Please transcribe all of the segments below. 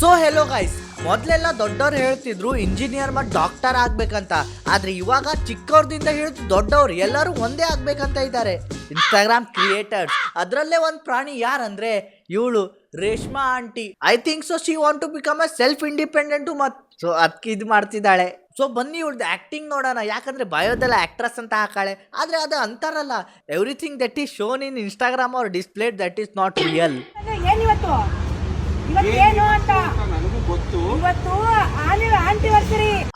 So hello guys, ಮೊದಲೆಲ್ಲ ದೊಡ್ಡವ್ರು ಹೇಳ್ತಿದ್ರು ಇಂಜಿನಿಯರ್ ಮತ್ತು ಡಾಕ್ಟರ್ ಆಗ್ಬೇಕಂತ. ಆದ್ರೆ ಇವಾಗ ಚಿಕ್ಕವ್ರದಿಂದ ಹಿಡಿದು ದೊಡ್ಡವ್ರು ಎಲ್ಲರೂ ಒಂದೇ ಆಗ್ಬೇಕಂತ ಇದ್ದಾರೆ. ಇನ್ಸ್ಟಾಗ್ರಾಮ್ ಕ್ರಿಯೇಟರ್ಸ್, ಅದರಲ್ಲೇ ಒಂದು ಪ್ರಾಣಿ ಯಾರಂದ್ರೆ ಇವಳು Reshma aunty. I think so she want to become a self independent so ಅದಕ್ಕೆ ಇದು ಮಾಡ್ತಿದ್ದಾಳೆ. ಸೊ ಬನ್ನಿ ಇವಳ್ದು ಆಕ್ಟಿಂಗ್ ನೋಡೋಣ. ಯಾಕಂದ್ರೆ ಬಯೋದೆಲ್ಲ ಆಕ್ಟ್ರೆಸ್ ಅಂತ ಹಾಕಾಳೆ, ಆದ್ರೆ ಅದು ಅಂತಾರಲ್ಲ, everything that is shown in Instagram are displayed that is not real.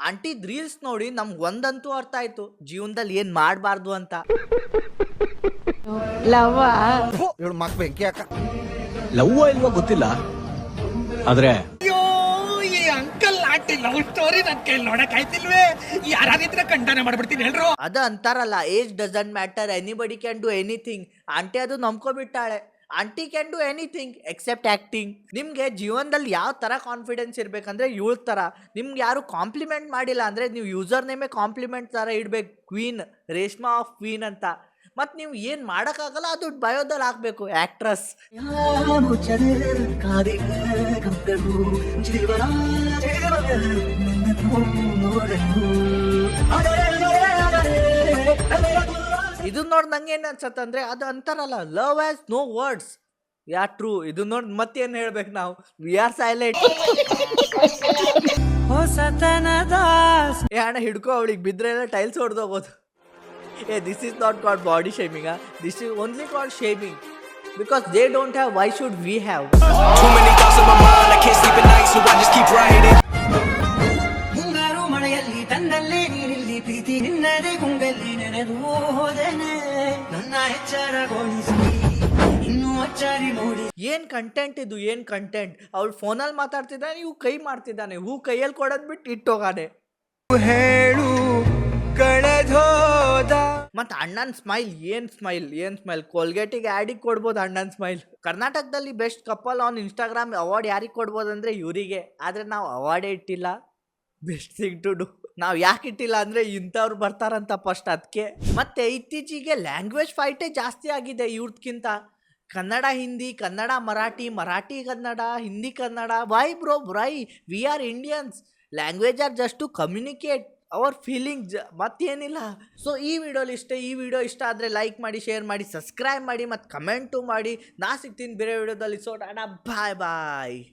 Aunty reels ನೋಡಿ ನಮ್ಗೆ ಒಂದಂತೂ ಅರ್ಥ ಆಯ್ತು, ಜೀವನದಲ್ಲಿ ಏನ್ ಮಾಡಬಾರ್ದು ಅಂತ. ಲವ್ ಇಲ್ವಾ ಗೊತ್ತಿಲ್ಲ, ಆದ್ರೆ ಅಂಕಲ್ ಆಂಟಿ ಲವ್ ಸ್ಟೋರಿ ನನ್ ಕೈ ನೋಡಕ್ ಆಯ್ತಿಲ್ವೇ? ಯಾರಾದಿದ್ರೆ ಖಂಡನೆ ಮಾಡ್ಬಿಡ್ತೀನಿ ಹೇಳ್ರು. ಅದ ಅಂತಾರಲ್ಲ, age doesn't matter, anybody can do anything. Aunty ಅದು ನಂಬ್ಕೊಬಿಟ್ಟಾಳೆ. Aunty can do anything except acting. ನಿಮ್ಗೆ ಜೀವನದಲ್ಲಿ ಯಾವ ತರ ಕಾನ್ಫಿಡೆನ್ಸ್ ಇರ್ಬೇಕಂದ್ರೆ ಇವಳ ತರ. ನಿಮ್ಗೆ ಯಾರು ಕಾಂಪ್ಲಿಮೆಂಟ್ ಮಾಡಿಲ್ಲ ಅಂದ್ರೆ ನೀವು ಯೂಸರ್ ನೇಮೇ ಕಾಂಪ್ಲಿಮೆಂಟ್ ತರ ಇಡ್ಬೇಕು, ಕ್ವೀನ್ ರೇಷ್ಮಾ ಆಫ್ ಕ್ವೀನ್ ಅಂತ. ಮತ್ ನೀವು ಏನ್ ಮಾಡಕ್ಕಾಗಲ್ಲ ಅದು ಬಯೋದಲ್ಲಿ ಹಾಕ್ಬೇಕು, ಆಕ್ಟ್ರೆಸ್. ಇದು ನೋಡಿ ನಂಗೆ ಏನ್ ಅನ್ಸತ್ತಂದ್ರೆ, ಅದು ಅಂತಾರಲ್ಲ, love has no words. Yeah true. ಇದು ನೋಡಿ ಮತ್ತೇನ್ ಹೇಳ್ಬೇಕು ನಾವು, ವಿ ಆರ್ ಸೈಲೆಂಟ್. ಅಣ್ಣ ಹಿಡ್ಕೋ, ಅವಳಿಗೆ ಬಿದ್ರೆ tiles ಹೊಡೆದೋಗೋದು. This is not called body shaming, this is only called shaming, because they don't have, why should we have? Too many thoughts in my mind, I can't sleep at night, so I just keep writing. ಮುಂಗಾರು ಮಳೆಯಲ್ಲಿ ತಂದಲ್ಲೇ ನೀರಿಲ್ಲಿ ಪ್ರೀತಿ ನಿನ್ನದೇ ಗುಂಗಲ್ಲಿ ನೆನೆದು ಹೋದೆನೆ ನನ್ನ ಎಚ್ಚರಗೊಳಿಸಿ ಇನ್ನೂ ಅಚ್ಚಾರಿ ನೋಡಿ. ಏನ್ content ಇದು, ಏನ್ ಕಂಟೆಂಟ್. ಅವಳು ಫೋನಲ್ಲಿ ಮಾತಾಡ್ತಿದ್ದಾನೆ, ಇವು ಕೈ ಮಾಡ್ತಿದ್ದಾನೆ. ಹೂ ಕೈಯಲ್ಲಿ ಕೊಡೋದ್ ಬಿಟ್ಟು ಇಟ್ಟೋಗಾನೆ. ಹೇಳು ಕಳೆದೋದ. ಮತ್ ಅಣ್ಣನ್ ಸ್ಮೈಲ್, ಏನ್ ಸ್ಮೈಲ್. ಕೋಲ್ಗೇಟಿಗೆ ಆಡಿಗೆ ಕೊಡ್ಬೋದು ಅಣ್ಣನ್ ಸ್ಮೈಲ್. ಕರ್ನಾಟಕದಲ್ಲಿ best couple on Instagram award ಯಾರಿಗೆ ಕೊಡ್ಬೋದು ಅಂದ್ರೆ ಇವರಿಗೆ. ಆದ್ರೆ ನಾವು ಅವಾರ್ಡೇ ಇಟ್ಟಿಲ್ಲ. Best thing to do. ನಾವು ಯಾಕೆ ಇಟ್ಟಿಲ್ಲ ಅಂದ್ರೆ ಇಂಥವ್ರು ಬರ್ತಾರಂತ ಫಸ್ಟ್, ಅದಕ್ಕೆ. ಮತ್ತೆ ಇತ್ತೀಚೆಗೆ ಲ್ಯಾಂಗ್ವೇಜ್ ಫೈಟೇ ಜಾಸ್ತಿ ಆಗಿದೆ ಇವ್ರದ್ಕಿಂತ. Kannada Hindi, Kannada Marathi, Marathi Kannada, Hindi Kannada. Why bro, why? We are Indians. Language are just to communicate our feelings, ಮತ್ತೇನಿಲ್ಲ. ಸೊ ಈ ವಿಡಿಯೋಲಿ ಇಷ್ಟೇ. ಈ ವಿಡಿಯೋ ಇಷ್ಟ ಆದರೆ ಲೈಕ್ ಮಾಡಿ, ಶೇರ್ ಮಾಡಿ, ಸಬ್ಸ್ಕ್ರೈಬ್ ಮಾಡಿ, ಮತ್ತು ಕಮೆಂಟು ಮಾಡಿ. ನಾ ಸಿಗ್ತೀನಿ ಬೇರೆ ವಿಡಿಯೋದಲ್ಲಿ. ಸೊ ಬಾಯ್ ಬಾಯ್.